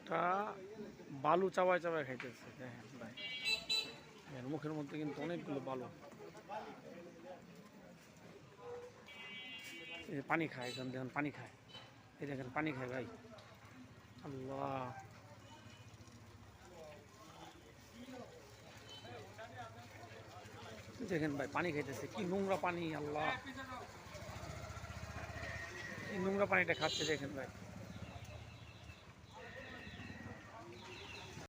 একটা বালু চাবায় চাবায় খাইতেছে, দেখেন ভাই, এর মুখের মধ্যে কিন্তু অনেকগুলো বালু। এই যে পানি খায়, এখন দেখেন পানি খায়, এই দেখেন পানি খায় ভাই, আল্লাহ। দেখেন ভাই পানি খাইতেছে, কি নোংরা পানি, আল্লাহ, কি নোংরা পানিটা খাচ্ছে দেখেন ভাই।